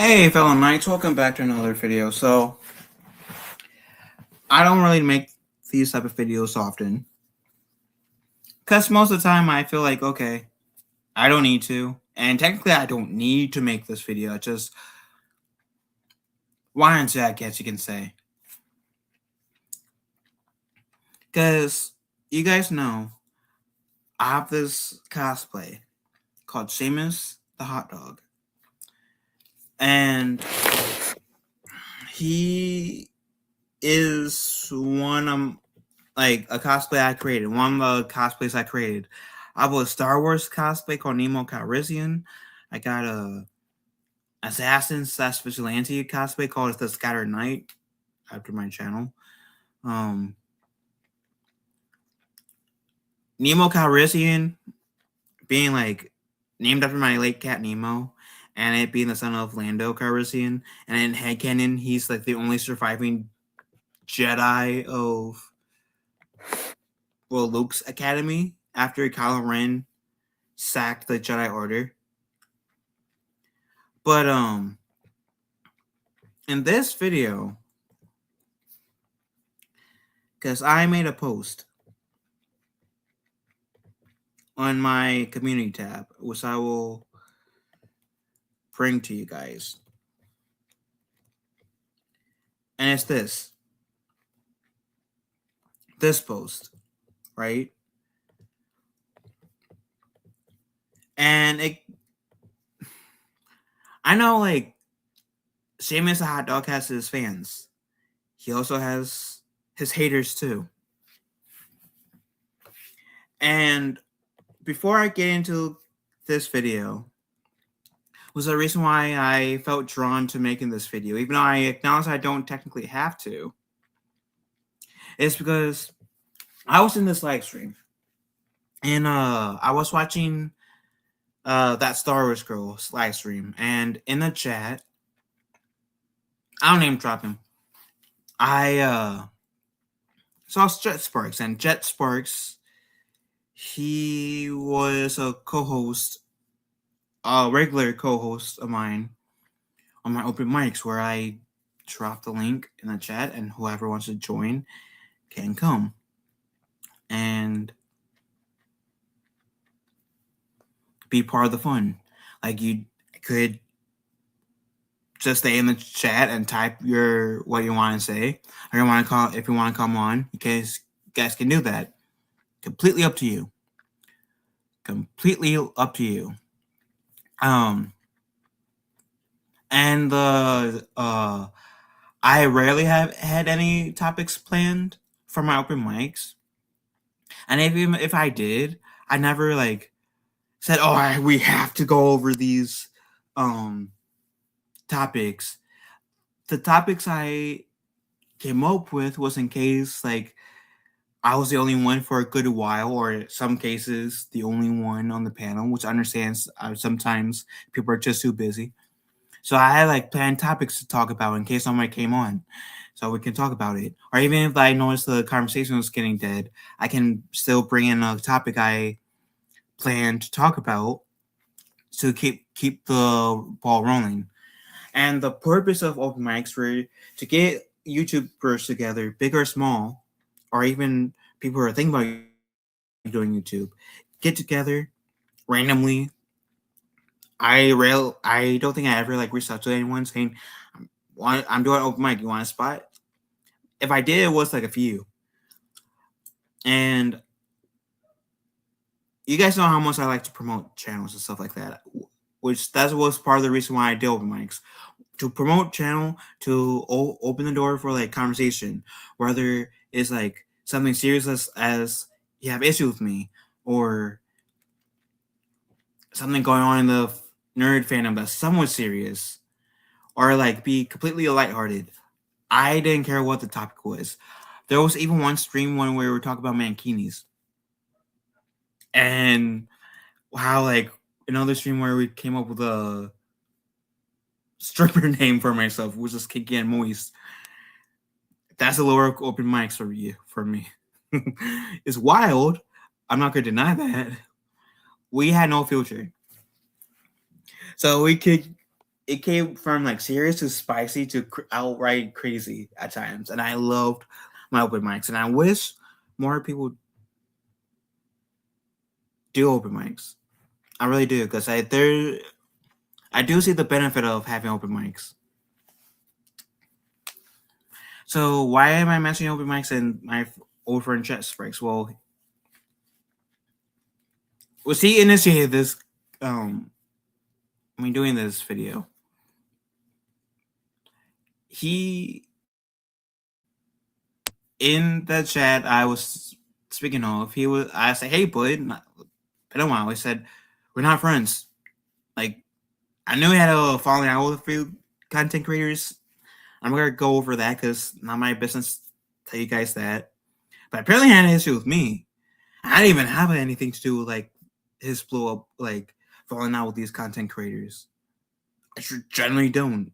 Hey fellow knights, welcome back to another video. So I don't really make these type of videos often because most of the time I feel like, okay, I don't need to, and technically I don't need to make this video. It's just wanted to, I guess you can say, because you guys know I have this cosplay called Seamus the Hotdog, and he is one of like a cosplay I created. One of the cosplays I created. I have a Star Wars cosplay called Nemo Calrissian. I got a assassin slash vigilante cosplay called the Scattered Knight after my channel. Um, Nemo Calrissian being like named after my late cat Nemo, and it being the son of Lando Calrissian. And in headcanon, he's like the only surviving Jedi of Luke's academy after Kylo Ren sacked the Jedi Order. But in this video, because I made a post on my community tab, which I will bring to you guys. And it's this post, right? And I know like Seamus the Hotdog has his fans. He also has his haters too. And before I get into this video, was the reason why I felt drawn to making this video, even though I acknowledge I don't technically have to. It's because I was in this live stream, and I was watching that Star Wars girl live stream, and in the chat, I don't name drop him. I saw Jet Sparks, and Jet Sparks, he was a co-host, a regular co-host of mine on my open mics, where I drop the link in the chat, and whoever wants to join can come. And be part of the fun. Like, you could just stay in the chat and type what you want to say, or you want to call. If you want to come on, you guys can do that. Completely up to you. Completely up to you. And I rarely have had any topics planned for my open mics, and even if I did, I never like said, "Oh, we have to go over these topics." The topics I came up with was in case like I was the only one for a good while, or in some cases the only one on the panel, which understands sometimes people are just too busy. So I had like planned topics to talk about in case somebody came on, so we can talk about it. Or even if I noticed the conversation was getting dead, I can still bring in a topic I plan to talk about to keep the ball rolling. And the purpose of open mics were to get YouTubers together, big or small, or even people who are thinking about doing YouTube, get together randomly. I don't think I ever like reached out to anyone saying, "I'm doing open mic. You want a spot?" If I did, it was like a few. And you guys know how much I like to promote channels and stuff like that, which that was part of the reason why I did open mics. To promote channel, to open the door for like conversation, whether it's like something serious as you have issue with me, or something going on in the nerd fandom that's somewhat serious, or like be completely lighthearted. I didn't care what the topic was. There was even one stream when we were talking about mankinis, and how like another stream where we came up with a stripper name for myself, which is Kinky and Moist. That's a lower open mics for me. It's wild. I'm not gonna deny that. We had no filter, so we could it came from like serious to spicy to outright crazy at times, and I loved my open mics, and I wish more people do open mics. I really do, because I do see the benefit of having open mics. So why am I mentioning open mics and my old friend chest breaks? Well, he initiated this doing this video. He in the chat I was speaking of, I said, "Hey bud," been a while. He said, "We're not friends." Like, I knew he had a falling out with a few content creators. I'm gonna go over that because not my business to tell you guys that. But apparently he had an issue with me. I didn't even have anything to do with like his blow up, like falling out with these content creators. I generally don't.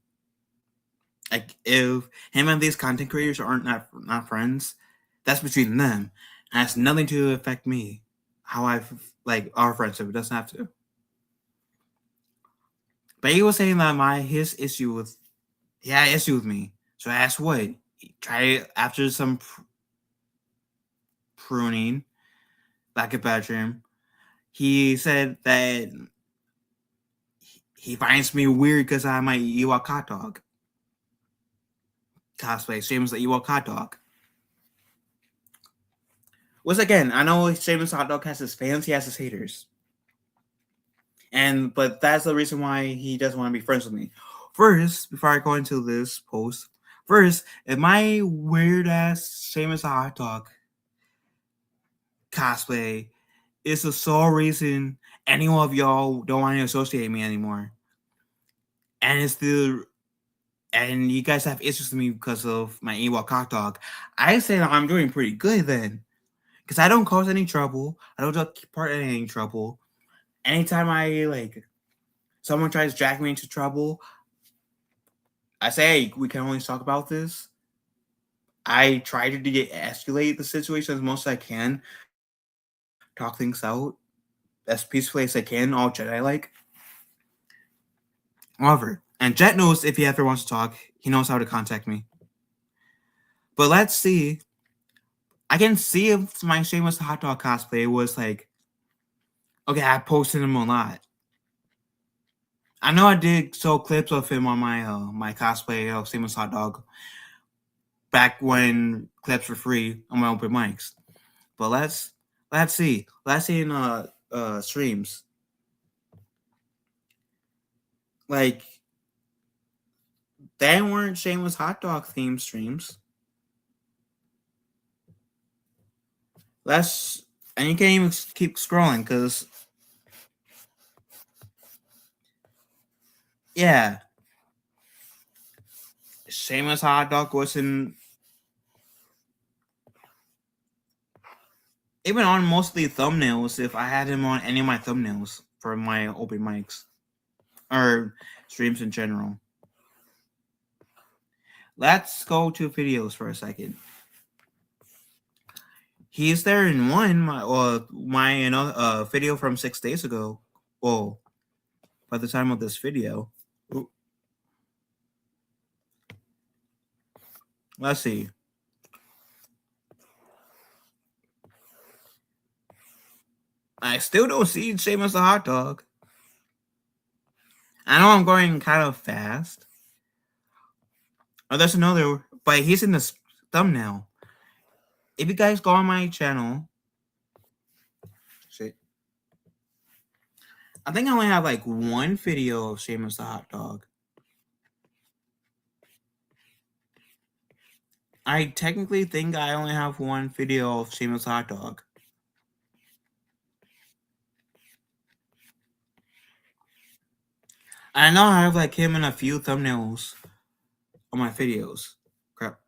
Like, if him and these content creators aren't not friends, that's between them. It has nothing to affect me. How I've like our friendship, it doesn't have to. But he was saying that his issue with issue with me. So I asked what. Try after some pruning, like a bedroom. He said that he finds me weird because I might Ewok hot dog cosplay. Seamus the Ewok hot dog. Once again, I know Seamus Hot Dog has his fans, he has his haters. But that's the reason why he doesn't want to be friends with me. First, before I go into this post, if my weird ass Seamus Hot Dog cosplay is the sole reason any one of y'all don't want to associate me anymore, and you guys have issues with me because of my Ewok hot dog, I say that I'm doing pretty good then. Because I don't cause any trouble. I don't take part in any trouble. Anytime someone tries to drag me into trouble, I say, hey, we can always talk about this. I try to de-escalate the situation as much as I can. Talk things out as peacefully as I can, all Jedi like. However, and Jet knows if he ever wants to talk, he knows how to contact me. But let's see. I can see if my Seamus the Hot Dog cosplay was like, okay, I posted him a lot. I know I did show clips of him on my cosplay of Seamus Hot Dog back when clips were free on my open mics. But let's see. Let's see in streams. Like, they weren't Seamus Hot Dog themed streams. And you can't even keep scrolling because yeah, Seamus Hot Dog wasn't even on most of the thumbnails. If I had him on any of my thumbnails for my open mics or streams in general. Let's go to videos for a second. He's there in one my video from 6 days ago. Well, by the time of this video. Ooh. Let's see. I still don't see Seamus the Hot Dog. I know I'm going kind of fast. Oh, there's another, but he's in the thumbnail. If you guys go on my channel, shit, I think I only have like one video of Seamus the Hot Dog. I technically think I only have one video of Seamus the Hot Dog. I know I have like him in a few thumbnails on my videos. Crap.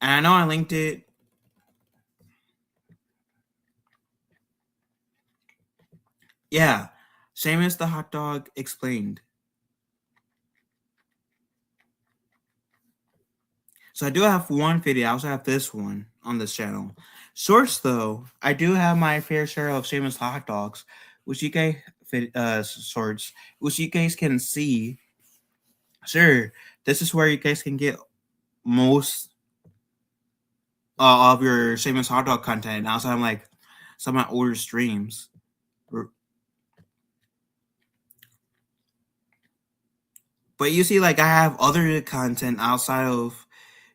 And I know I linked it. Yeah. Seamus the Hot Dog explained. So I do have one video. I also have this one on this channel. Source though, I do have my fair share of Seamus Hot Dogs, which you can sorts, which you guys can see. Sure, this is where you guys can get most of your Seamus Hotdog content outside of like some of my older streams. But you see, like I have other content outside of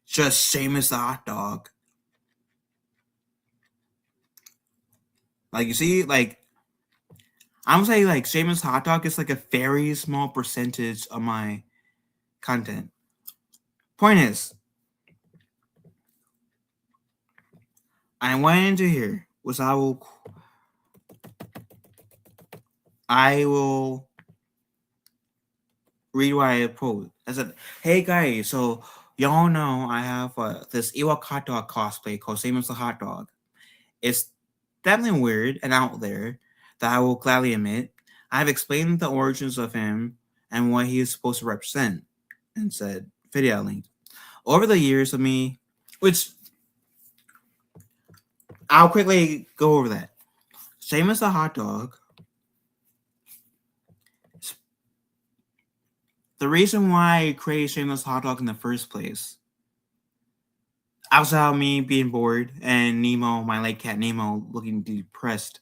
just Seamus the Hotdog. Like you see, like I'm saying, like Seamus Hotdog is like a very small percentage of my content. Point is, I went into here, which I will read what I post. I said, "Hey guys, so y'all know I have this Ewok hot dog cosplay called Seamus the Hotdog. It's definitely weird and out there that I will gladly admit. I've explained the origins of him and what he is supposed to represent, and said video link. Over the years of me, which I'll quickly go over that. Seamus the Hotdog. The reason why I created Seamus Hotdog in the first place, outside of me being bored and Nemo, my late cat Nemo, looking depressed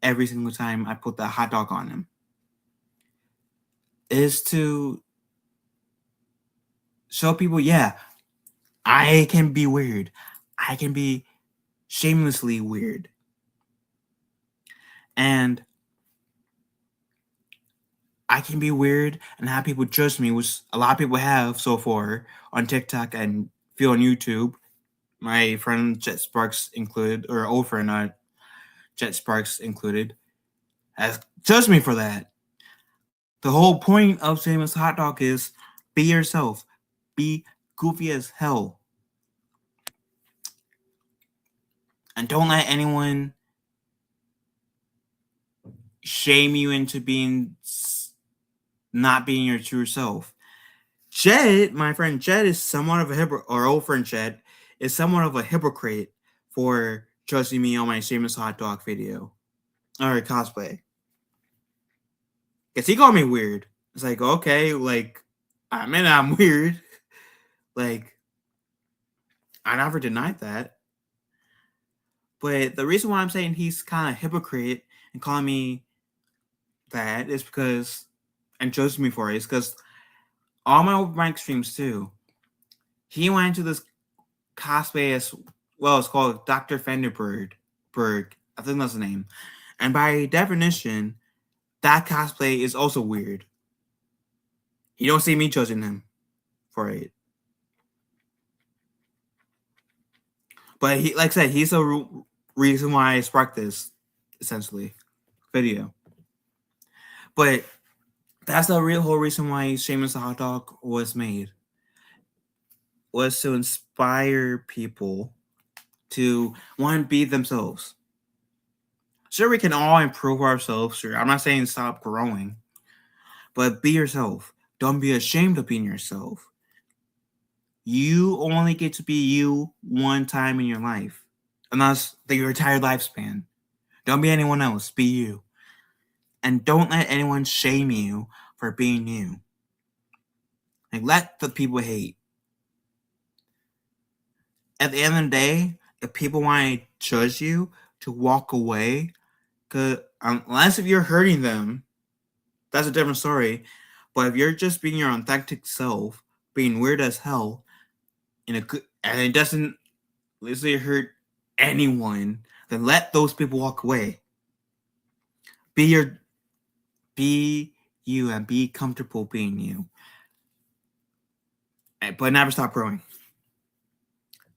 every single time I put that hot dog on him, is to show people, yeah, I can be weird. I can be shamelessly weird. And I can be weird and have people judge me, which a lot of people have so far on TikTok and feel on YouTube. My friend Jet Sparks included, or old friend Jet Sparks included, has judged me for that. The whole point of Seamus Hotdog is be yourself, be goofy as hell, and don't let anyone shame you into being not being your true self. Jed, my friend Jed, is somewhat of a hypocrite, or old friend Jed is somewhat of a hypocrite for judging me on my Seamus Hotdog video or cosplay. Because he called me weird. It's like, okay, like, I mean, I'm weird. Like, I never denied that. But the reason why I'm saying he's kind of hypocrite and calling me that is because, and judging me for it, is because all my open mic streams too, he went into this cosplay as, well, it's called Dr. Fenderberg. I think that's the name. And by definition, that cosplay is also weird. You don't see me judging him for it. But he, like I said, he's the reason why I sparked this, essentially, video. But that's the real whole reason why Seamus the Hotdog was made. Was to inspire people to want to be themselves. Sure, we can all improve ourselves. Sure, I'm not saying stop growing, but be yourself. Don't be ashamed of being yourself. You only get to be you one time in your life, and that's your entire lifespan. Don't be anyone else. Be you, and don't let anyone shame you for being you. Like, let the people hate. At the end of the day, if people want to judge you, to walk away, because unless if you're hurting them, that's a different story. But if you're just being your authentic self, being weird as hell, in a good, and it doesn't literally hurt anyone, then let those people walk away. Be you and be comfortable being you. But never stop growing.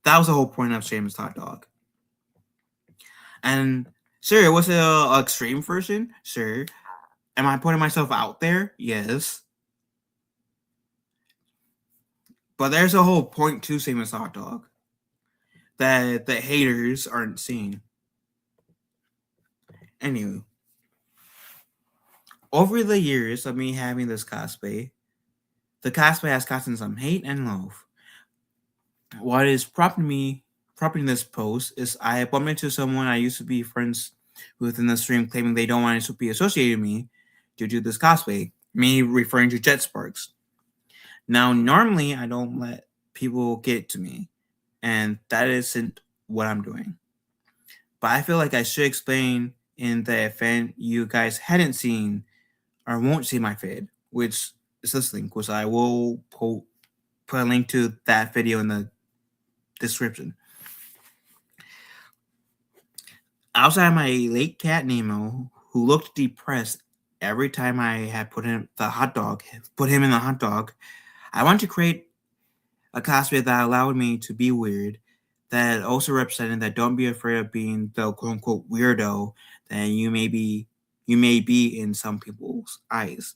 That was the whole point of Seamus Hotdog. And sure, was it an extreme version? Sure. Am I putting myself out there? Yes. But there's a whole point to Seamus Hotdog that the haters aren't seeing. Anyway, over the years of me having this cosplay, the cosplay has gotten some hate and love. What is prompting this post is I bumped into someone I used to be friends with in the stream claiming they don't want to be associated with me due to this cosplay. Me referring to Jet Sparks. Now, normally I don't let people get to me, and that isn't what I'm doing. But I feel like I should explain in the event you guys hadn't seen or won't see my vid, which is this link, which I will put a link to that video in the description. I also had my late cat Nemo, who looked depressed every time I had put him in the hot dog. I wanted to create a cosplay that allowed me to be weird, that also represented that don't be afraid of being the quote unquote weirdo that you may be in some people's eyes.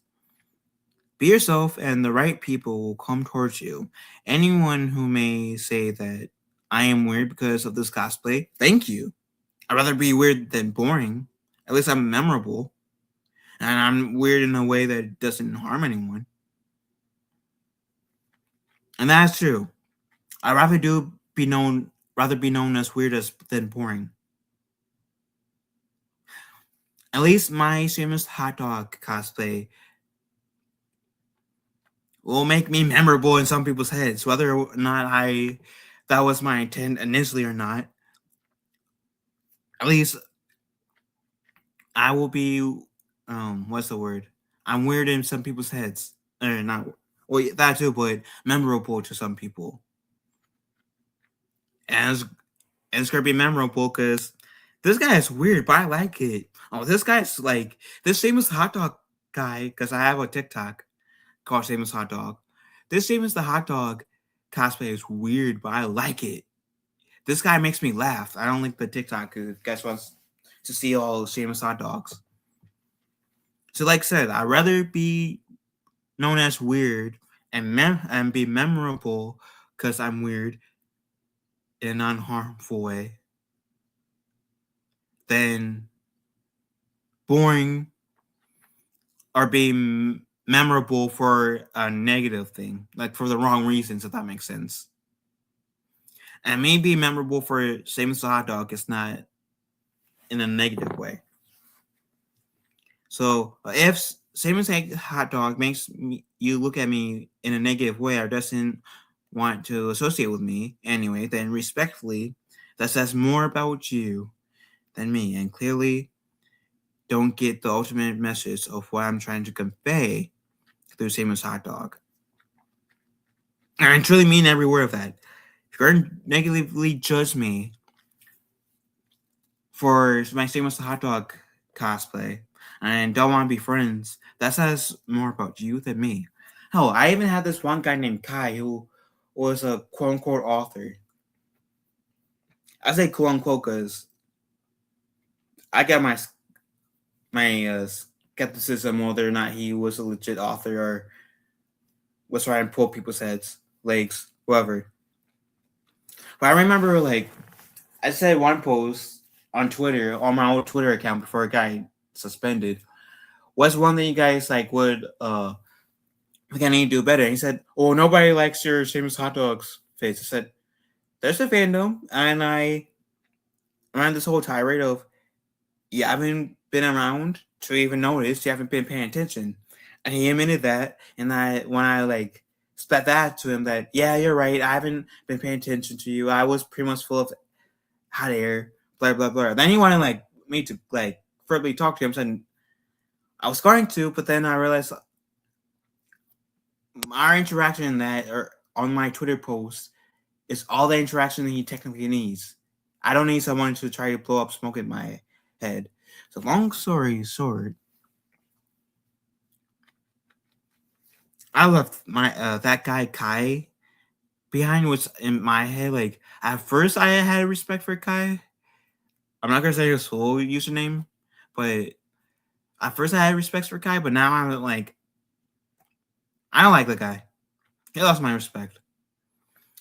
Be yourself and the right people will come towards you. Anyone who may say that I am weird because of this cosplay, thank you. I'd rather be weird than boring. At least I'm memorable. And I'm weird in a way that doesn't harm anyone. And that's true. I'd rather be known as weird than boring. At least my Seamus Hotdog cosplay will make me memorable in some people's heads, whether or not that was my intent initially or not. At least I will be what's the word? I'm weird in some people's heads. Or not well that too, but memorable to some people. And it's gonna be memorable because this guy is weird, but I like it. Oh, this guy's like this famous hot dog guy, because I have a TikTok called Seamus Hot Dog. This Seamus the Hot Dog cosplay is weird, but I like it. This guy makes me laugh. I don't like the TikTok because guys wants to see all Seamus hot dogs. So, like I said, I'd rather be known as weird and be memorable because I'm weird in a non-harmful way than boring or being memorable for a negative thing, like for the wrong reasons, if that makes sense. And me being memorable for Seamus the Hot Dog is not in a negative way. So if Seamus Hot Dog makes you look at me in a negative way or doesn't want to associate with me anyway, then respectfully, that says more about you than me, and clearly don't get the ultimate message of what I'm trying to convey through Seamus Hot Dog. And I truly mean every word of that. If you're going to negatively judge me for my Seamus the Hot Dog cosplay and don't want to be friends, that says more about you than me. Hell, I even had this one guy named Kai who was a quote unquote author. I say quote unquote because I got my skepticism whether or not he was a legit author or was trying to pull people's heads, legs, whoever. But I remember, like, I said one post on Twitter, on my old Twitter account before it got suspended. What's one thing you guys like would think I need to do better? And he said, "Oh, nobody likes your Seamus Hot Dogs face." I said, "There's a fandom," and I ran this whole tirade of, "You haven't been around to even notice. You haven't been paying attention." And he admitted that, and when I like spat that to him, that yeah, you're right. I haven't been paying attention to you. I was pretty much full of hot air, blah blah blah. Then he wanted like me to like verbally talk to him, and I was going to, but then I realized our interaction in that or on my Twitter post is all the interaction that he technically needs. I don't need someone to try to blow up smoke in my head. So long story short, I left my that guy Kai behind. What's in my head? Like at first, I had respect for Kai. I'm not gonna say his full username, but at first I had respect for Kai. But now I'm like, I don't like the guy. He lost my respect.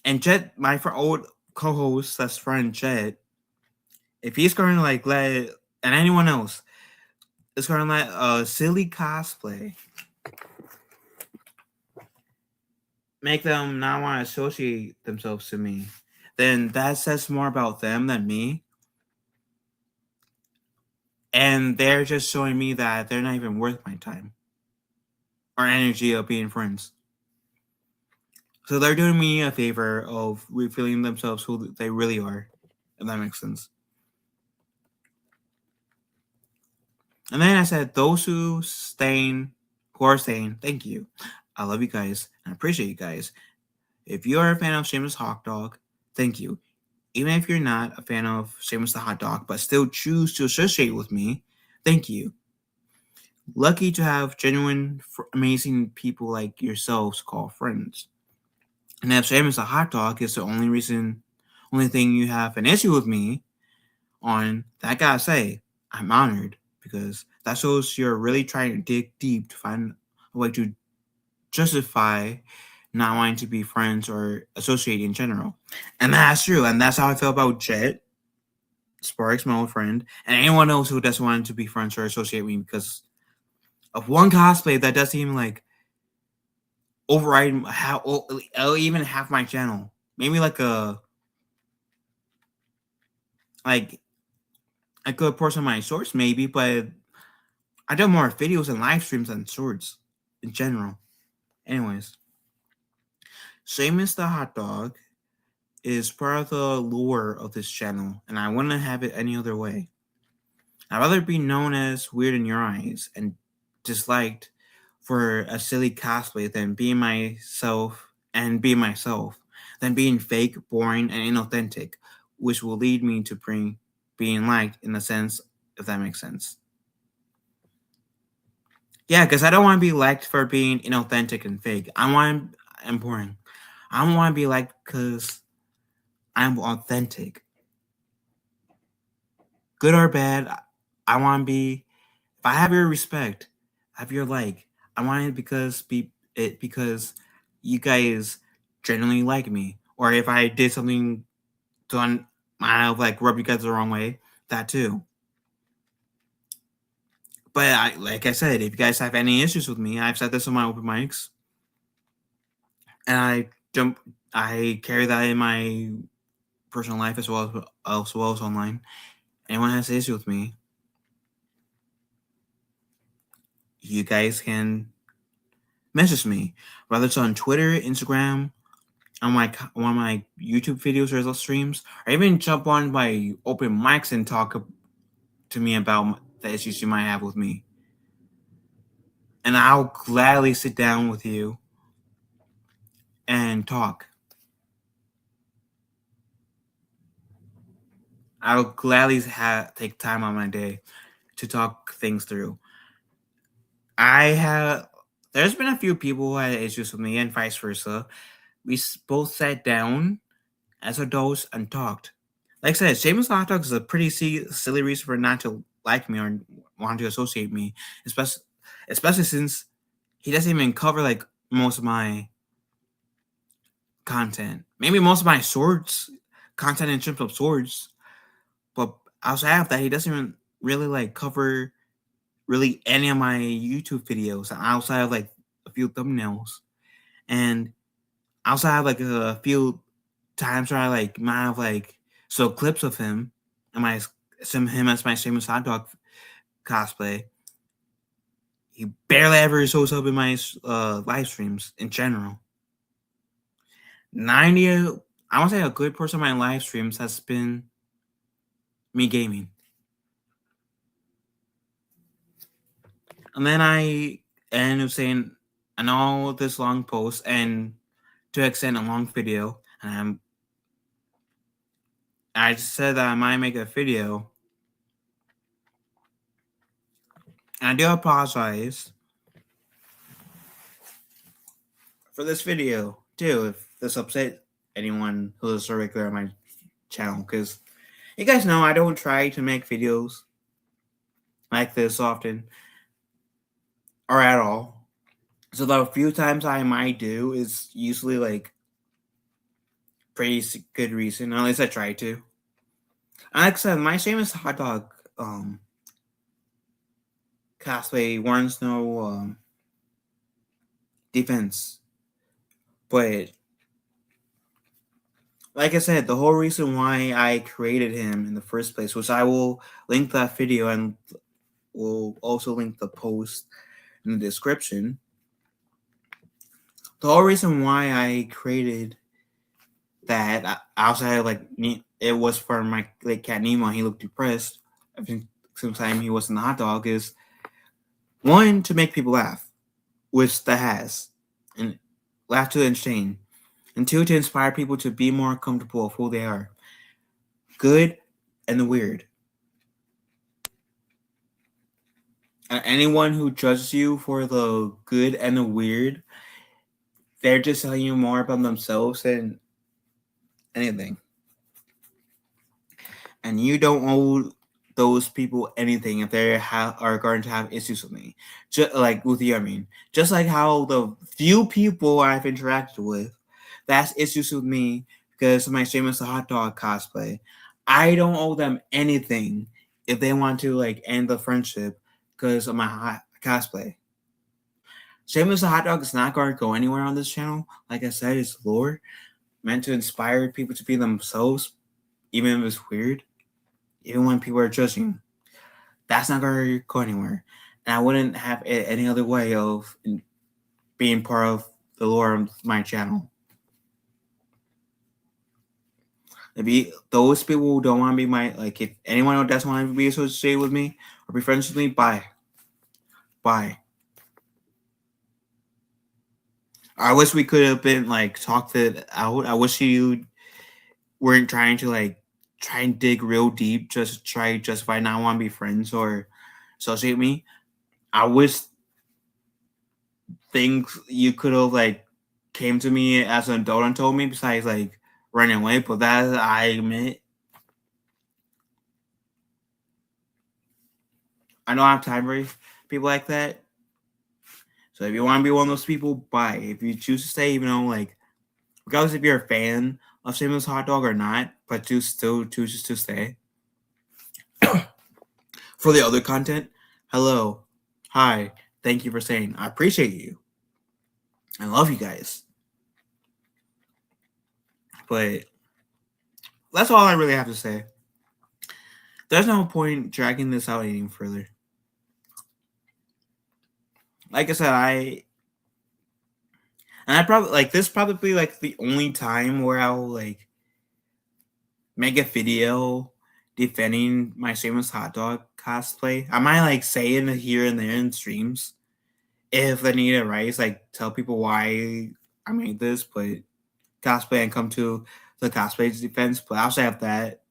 And Jet, my old co-host, that's friend Jet, if he's going to like let and anyone else is going to let a silly cosplay make them not want to associate themselves to me, then that says more about them than me. And they're just showing me that they're not even worth my time. or energy of being friends. So they're doing me a favor of revealing themselves who they really are, if that makes sense. And then I said, those who are staying, thank you. I love you guys and I appreciate you guys. If you are a fan of Seamus Hotdog, thank you. Even if you're not a fan of Seamus the Hotdog, but still choose to associate with me, thank you. Lucky to have genuine, amazing people like yourselves call friends. And if Seamus the Hotdog is the only thing you have an issue with me on, that I gotta say, I'm honored because that shows you're really trying to dig deep to find a way to justify not wanting to be friends or associate in general. And that's true. And that's how I feel about Jet, Sparks, my old friend, and anyone else who doesn't want to be friends or associate with me because of one cosplay that doesn't even like override even half my channel. Maybe like like a good portion of my shorts, maybe, but I do more videos and live streams than shorts in general. Anyways, Seamus the Hot Dog is part of the lore of this channel, and I wouldn't have it any other way. I'd rather be known as weird in your eyes and disliked for a silly cosplay than being myself, than being fake, boring, and inauthentic, which will lead me to being liked in a sense, if that makes sense. Yeah, because I don't want to be liked for being inauthentic and fake. I'm boring. I don't want to be liked because I'm authentic. Good or bad, I want to be. If I have your respect, have your like, I want it because you guys genuinely like me, or if I did something to might have like rub you guys the wrong way, that too. But like I said, if you guys have any issues with me, I've said this on my open mics, and I carry that in my personal life as well as online. Anyone has an issue with me, you guys can message me, whether it's on Twitter, Instagram, on my YouTube videos or streams, or even jump on my open mics and talk to me about the issues you might have with me. And I'll gladly sit down with you and talk. I'll gladly take time on my day to talk things through. There's been a few people who had issues with me and vice versa. We both sat down as adults and talked. Like I said, Seamus the Hotdog is a pretty silly reason for not to like me or want to associate me, especially since he doesn't even cover like most of my content. Maybe most of my swords content in terms of swords, but outside of that, he doesn't even really like cover really any of my YouTube videos outside of like a few thumbnails, and outside of like a few times where I like might have like so clips of him and him as my Seamus Hot Dog cosplay. He barely ever shows up in my live streams in general. 90, I want to say a good portion of my live streams has been me gaming. And then I end up saying, I know this long post and to extend a long video, and I just said that I might make a video. And I do apologize for this video too if this upset anyone who's a regular on my channel, because you guys know I don't try to make videos like this often or at all. So the few times I might do is usually like pretty good reason. At least I try to. And like I said, my Seamus Hot Dog cosplay warrants no defense. But like I said, the whole reason why I created him in the first place, which I will link that video and will also link the post in the description, The whole reason why I created that outside like it was for my like cat Nemo. He looked depressed. I think sometime he was in the hot dog is one to make people laugh, which that has, and laugh to entertain, and two to inspire people to be more comfortable of who they are, good and the weird. And anyone who judges you for the good and the weird, they're just telling you more about themselves than anything. And you don't owe those people anything if they are going to have issues with me. Just like with you, I mean, just like how the few people I've interacted with that's issues with me because of my Seamus the Hotdog cosplay, I don't owe them anything if they want to like end the friendship because of my cosplay. Seamus the Hotdog is not going to go anywhere on this channel. Like I said, it's lore meant to inspire people to be themselves, even if it's weird. Even when people are judging, that's not going to go anywhere. And I wouldn't have any other way of being part of the lore of my channel. Maybe those people who don't want to be my, like, if anyone who doesn't want to be associated with me or be friends with me, bye. Bye. I wish we could have been, like, talked it out. I wish you weren't trying to, like, try and dig real deep just to try to justify not want to be friends or associate me. I wish things you could have like came to me as an adult and told me besides like running away, but that I admit I don't have time for people like that. So if you want to be one of those people, bye. If you choose to stay, even though like regardless if you're a fan of Seamus Hot Dog or not, but you still chooses to stay for the other content, hello, hi, thank you for staying. I appreciate you. I love you guys. But that's all I really have to say. There's no point dragging this out any further. Like I said, I probably like this probably like the only time where I'll like make a video defending my Seamus Hot Dog cosplay. I might like say it here and there in streams if I need it right. Like tell people why I made this, but cosplay and come to the cosplay defense. But outside of that,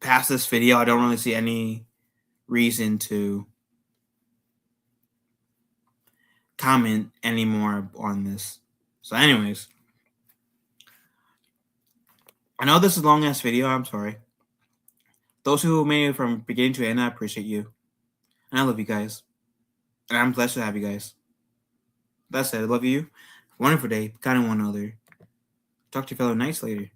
past this video, I don't really see any reason to comment anymore on this. So, anyways, I know this is a long ass video. I'm sorry. Those who made it from beginning to end, I appreciate you. And I love you guys. And I'm blessed to have you guys. That said, I love you. Wonderful day. Kind of one other. Talk to you fellow nights later.